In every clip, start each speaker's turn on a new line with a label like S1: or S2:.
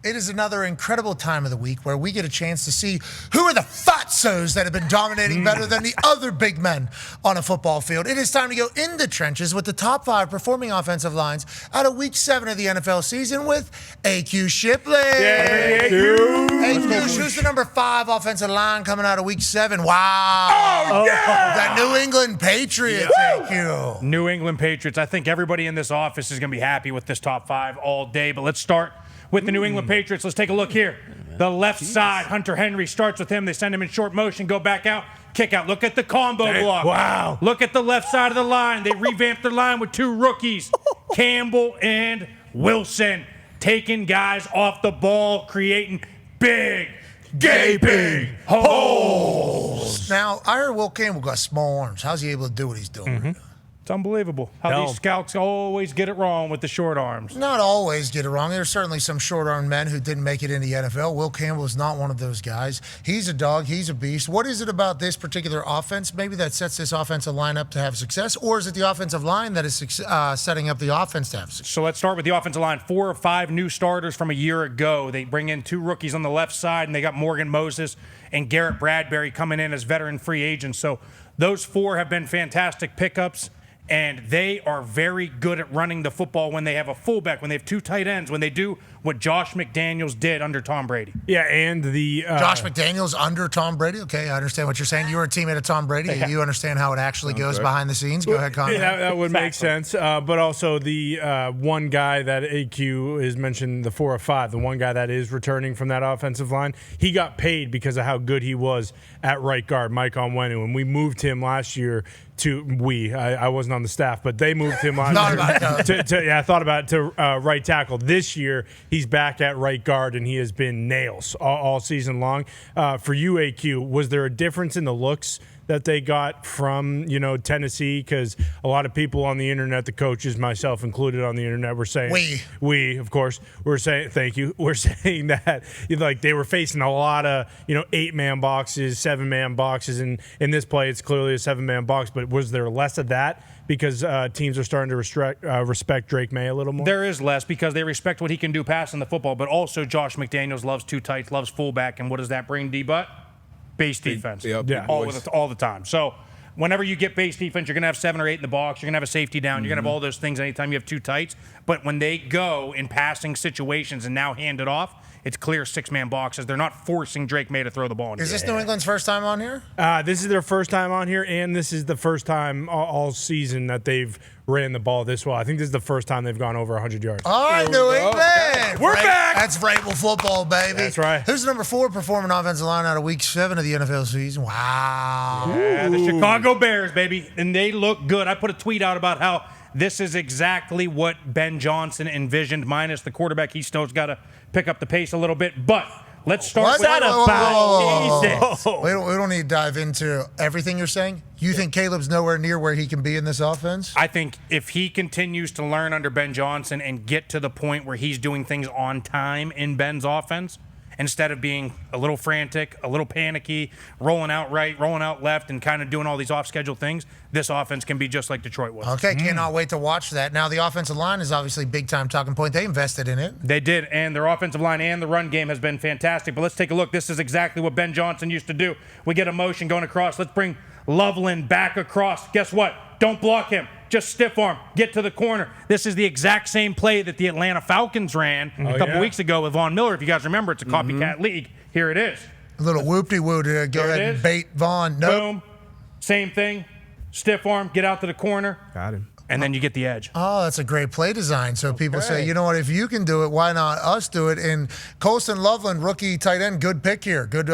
S1: It is another incredible time of the week where we get a chance to see who are the fatzos that have been dominating better than the other big men on a football field. It is time to go in the trenches with the top 5 performing offensive lines out of Week 7 of the NFL season with AQ Shipley.
S2: Yay, AQ.
S1: AQ, who's the number 5 offensive line coming out of Week 7? Wow.
S2: Oh, yeah.
S1: The New England Patriots, AQ.
S3: New England Patriots. I think everybody in this office is going to be happy with this top 5 all day, but let's start with the New England Patriots. Let's take a look here. The left side, Hunter Henry starts with him. They send him in short motion, go back out, kick out. Look at the combo block.
S2: Wow.
S3: Look at the left side of the line. They revamped their line with 2 rookies, Campbell and Wilson, taking guys off the ball, creating big, gaping holes.
S1: Now, I heard Will Campbell got small arms. How's he able to do what he's doing?
S3: It's unbelievable how these scouts always get it wrong with the short arms.
S1: Not always get it wrong. There's certainly some short-armed men who didn't make it in the NFL. Will Campbell is not one of those guys. He's a dog. He's a beast. What is it about this particular offense maybe that sets this offensive line up to have success? Or is it the offensive line that is setting up the offense to have success?
S3: So let's start with the offensive line. 4 or 5 new starters from a year ago. They bring in 2 rookies on the left side, and they got Morgan Moses and Garrett Bradbury coming in as veteran free agents. So those 4 have been fantastic pickups. And they are very good at running the football when they have a fullback, when they have 2 tight ends, when they do what Josh McDaniels did under Tom Brady.
S2: Yeah, and the
S1: Josh McDaniels under Tom Brady. Okay, I understand what you're saying. You were a teammate of Tom Brady. You understand how it actually goes behind the scenes. Go ahead, Conrad.
S2: Yeah, that would make sense. But also the one guy that AQ is mentioned, the 4 or 5, the one guy that is returning from that offensive line, he got paid because of how good he was at right guard, Mike Onwenu. And we moved him last year I wasn't on the staff, but they moved him last year. I thought about it to right tackle. This year, he's back at right guard, and he has been nails all season long. For you, AQ, was there a difference in the looks that they got from Tennessee? Because a lot of people on the internet, the coaches, myself included on the internet, were saying we of course were saying thank you. We're saying that like they were facing a lot of 8-man boxes, 7-man boxes, and in this play it's clearly a 7-man box. But was there less of that because teams are starting to respect Drake May a little more?
S3: There is less because they respect what he can do passing the football, but also Josh McDaniels loves 2 tights, loves fullback, and what does that bring, D-Butt? Base defense. All the time. So whenever you get base defense, you're going to have 7 or 8 in the box. You're going to have a safety down. You're going to have all those things anytime you have 2 tights. But when they go in passing situations and now hand it off, it's clear 6-man boxes. They're not forcing Drake May to throw the ball.
S1: Is this New England's first time on here?
S2: This is their first time on here, and this is the first time all season that they've ran the ball this well. I think this is the first time they've gone over 100 yards.
S1: All right, New England.
S2: We're back.
S1: That's Vrabel football, baby.
S2: That's right.
S1: Who's the number 4 performing offensive line out of Week 7 of the NFL season? Wow.
S3: Yeah, the Chicago Bears, baby. And they look good. I put a tweet out about how this is exactly what Ben Johnson envisioned, minus the quarterback. He still's got to pick up the pace a little bit. But let's start with Jesus.
S1: We don't need to dive into everything you're saying. You think Caleb's nowhere near where he can be in this offense?
S3: I think if he continues to learn under Ben Johnson and get to the point where he's doing things on time in Ben's offense, instead of being a little frantic, a little panicky, rolling out right, rolling out left, and kind of doing all these off-schedule things, this offense can be just like Detroit was.
S1: Okay, cannot wait to watch that. Now, the offensive line is obviously a big-time talking point. They invested in it.
S3: They did, and their offensive line and the run game has been fantastic. But let's take a look. This is exactly what Ben Johnson used to do. We get a motion going across. Let's bring Loveland back across. Guess what? Don't block him. Just stiff arm. Get to the corner. This is the exact same play that the Atlanta Falcons ran a couple weeks ago with Von Miller. If you guys remember, it's a copycat league. Here it is.
S1: A little whoop-de-woo to go ahead and bait Von. Nope.
S3: Boom. Same thing. Stiff arm. Get out to the corner.
S2: Got him.
S3: And then you get the edge.
S1: Oh, that's a great play design. So people say, you know what, if you can do it, why not us do it? And Colston Loveland, rookie tight end, good pick here. Good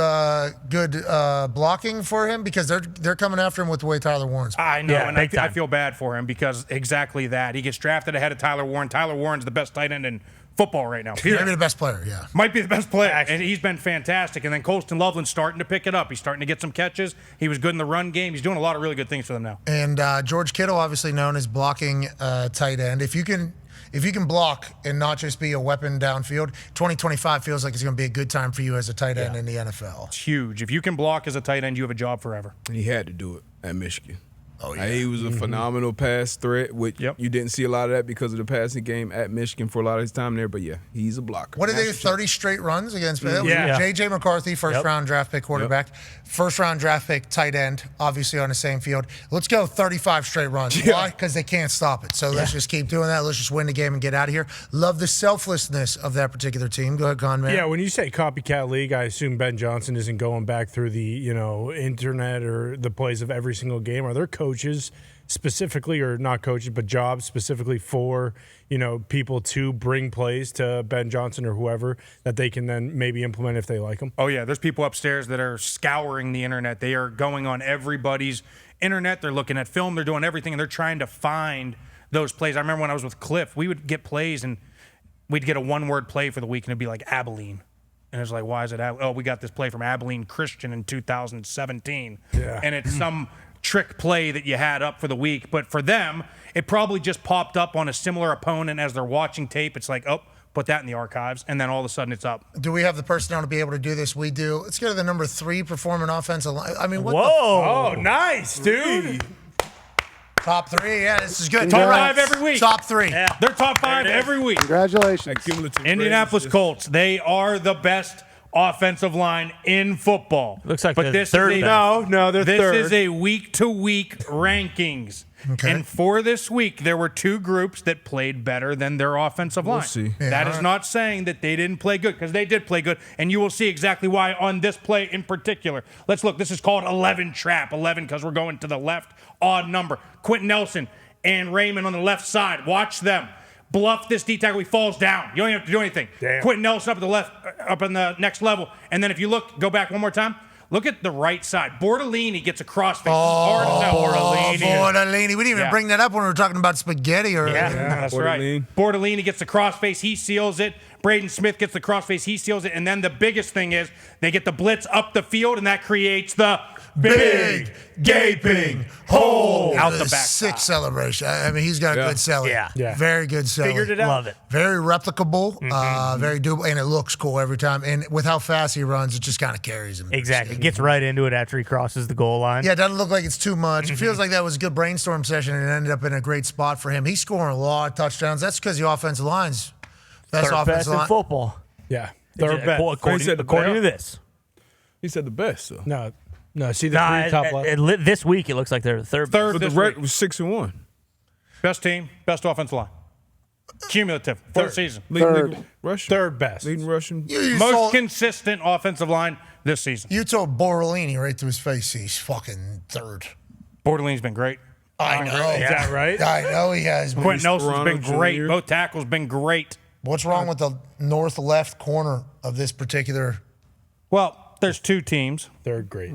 S1: blocking for him because they're coming after him with the way Tyler Warren's playing.
S3: I know, and I feel bad for him because exactly that. He gets drafted ahead of Tyler Warren. Tyler Warren's the best tight end in football right now.
S1: Maybe the best player, yeah.
S3: Might be the best player, and he's been fantastic. And then Colston Loveland's starting to pick it up. He's starting to get some catches. He was good in the run game. He's doing a lot of really good things for them now.
S1: And George Kittle, obviously known as blocking tight end. If you can block and not just be a weapon downfield, 2025 feels like it's going to be a good time for you as a tight end in the NFL.
S3: It's huge. If you can block as a tight end, you have a job forever.
S4: And he had to do it at Michigan.
S1: Oh, yeah.
S4: He was a phenomenal pass threat, which you didn't see a lot of that because of the passing game at Michigan for a lot of his time there. But, yeah, he's a blocker.
S1: What did they do, 30 straight runs against?
S2: Yeah.
S1: J.J. McCarthy, first-round draft pick quarterback. First-round draft pick tight end, obviously on the same field. Let's go 35 straight runs. Why? Because they can't stop it. So let's just keep doing that. Let's just win the game and get out of here. Love the selflessness of that particular team. Go ahead, Conman.
S2: Yeah, when you say copycat league, I assume Ben Johnson isn't going back through the internet or the plays of every single game. Are there coaches specifically, or not coaches, but jobs specifically for people to bring plays to Ben Johnson or whoever that they can then maybe implement if they like them?
S3: Oh yeah, there's people upstairs that are scouring the internet. They are going on everybody's internet. They're looking at film. They're doing everything, and they're trying to find those plays. I remember when I was with Cliff, we would get plays, and we'd get a one-word play for the week, and it'd be like Abilene. And it's like, why is it? Oh, we got this play from Abilene Christian in 2017.
S2: Yeah.
S3: And it's some trick play that you had up for the week. But for them, it probably just popped up on a similar opponent as they're watching tape. It's like, oh, put that in the archives. And then all of a sudden it's up.
S1: Do we have the personnel to be able to do this? We do. Let's go to the number 3 performing offensive line. I mean, what
S2: Oh, nice, dude.
S1: Top 3, yeah, this is good.
S3: Top 5 every week.
S1: Top 3.
S3: Yeah. They're top 5 every week.
S5: Congratulations.
S3: Indianapolis Colts, they are the best offensive line in football.
S6: Looks like
S3: but
S6: they're
S3: this
S6: third
S3: is
S2: No, they're
S3: this
S2: third.
S3: is a week-to-week rankings.
S1: Okay.
S3: And for this week, there were 2 groups that played better than their offensive line.
S4: see.
S3: That is not saying that they didn't play good, because they did play good, and you will see exactly why on this play in particular. Let's look. This is called 11 trap. 11 because we're going to the left, odd number. Quentin Nelson and Raymond on the left side. Watch them. Bluff this D tackle. He falls down. You don't even have to do anything.
S2: Damn.
S3: Quentin Nelson up at the left, up in the next level. And then if you look, go back one more time. Look at the right side. Bortolini gets a crossface.
S1: Bortolini. We didn't even
S3: Yeah.
S1: bring that up when we were talking about spaghetti earlier.
S3: That's right. Bortolini gets the crossface. He seals it. Braden Smith gets the crossface. He seals it. And then the biggest thing is they get the blitz up the field, and that creates the
S1: Big gaping hole
S3: out the back
S1: Sick
S3: side.
S1: celebration. I mean, he's got a good selling.
S6: Yeah.
S1: Very good selling.
S2: Figured it out.
S6: Love it.
S1: Very replicable, very doable, and it looks cool every time. And with how fast he runs, it just kind of carries him.
S6: Exactly. Gets right into it after he crosses the goal line.
S1: Yeah, it doesn't look like it's too much. It feels like that was a good brainstorm session and it ended up in a great spot for him. He's scoring a lot of touchdowns. That's because the offensive line's best
S6: Third best
S1: offensive
S6: in
S1: line.
S6: football.
S2: Yeah, third best.
S6: According to this.
S4: He said the best, so.
S2: No, see the 3 top left.
S6: This week it looks like they're the third.
S3: Third
S4: But the
S3: this
S4: record
S3: week.
S4: was 6-1.
S3: Best team, best offensive line. Cumulative for the season.
S4: Leading rushing.
S2: Third best.
S4: Leading rushing.
S1: You
S3: Most
S1: told,
S3: consistent offensive line this season.
S1: you told Bortolini right to his face he's fucking third.
S3: Bortolini's been great.
S1: I know.
S2: Is that right?
S1: I know he has. But
S3: Quentin Nelson's
S4: Toronto
S3: been great.
S4: Junior.
S3: Both tackles been great.
S1: what's wrong with the north left corner of this particular?
S3: Well, there's 2 teams
S2: Third great.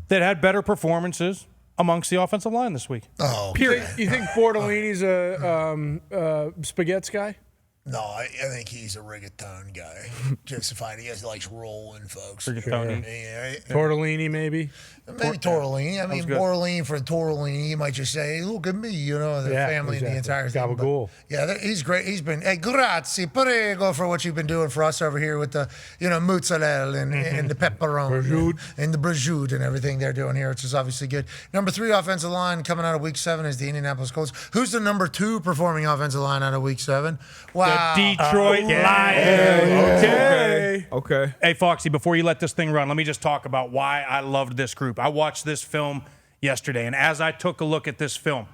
S3: that had better performances amongst the offensive line this week.
S1: Oh,
S3: Period.
S2: You think Bortolini's a spaghetti guy?
S1: no, I think he's a rigatone guy. Justified. He likes rolling, folks.
S3: Rigatoni.
S1: Yeah,
S2: Tortellini, maybe?
S1: maybe Tortellini. I mean,
S3: good.
S1: Bortolini for Tortellini, you might just say, hey, look at me, the family and the entire thing. But,
S2: Gabagool.
S1: yeah, he's great. He's been, hey, grazie, prego for what you've been doing for us over here with the, mozzarella and the pepperoni and the prosciutto and everything they're doing here, which is obviously good. Number 3 offensive line coming out of week 7 is the Indianapolis Colts. Who's the number 2 performing offensive line out of week 7? Wow.
S3: The Detroit Lions.
S4: Okay.
S3: Hey, Foxy, before you let this thing run, let me just talk about why I loved this group. I watched this film yesterday, and as I took a look at this film,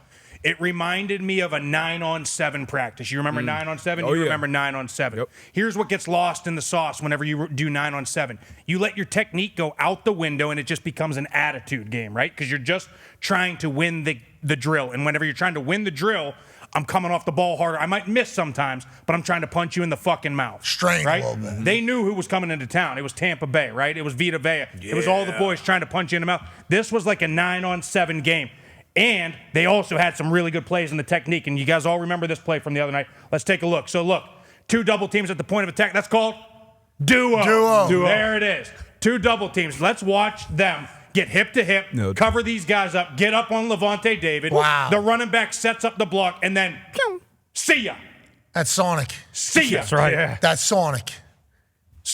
S3: it reminded me of a 9-on-7 practice. You remember 9-on-7?
S4: Oh,
S3: You
S4: yeah.
S3: remember 9-on-7.
S4: Yep.
S3: Here's what gets lost in the sauce whenever you do 9-on-7. You let your technique go out the window, and it just becomes an attitude game, right? Because you're just trying to win the drill. And whenever you're trying to win the drill, I'm coming off the ball harder. I might miss sometimes, but I'm trying to punch you in the fucking mouth.
S1: Strangle
S3: right?
S1: a little bit.
S3: They knew who was coming into town. It was Tampa Bay, right? It was Vita Vea. It was all the boys trying to punch you in the mouth. This was like a 9-on-7 game. And they also had some really good plays in the technique. And you guys all remember this play from the other night. Let's take a look. So look, 2 double teams at the point of attack. That's called duo. There it is. 2 double teams. Let's watch them get hip to hip, cover these guys up, get up on Levante David.
S1: Wow.
S3: The running back sets up the block, and then see ya.
S1: That's Sonic.
S3: See ya.
S6: That's right.
S2: Yeah.
S1: That's Sonic.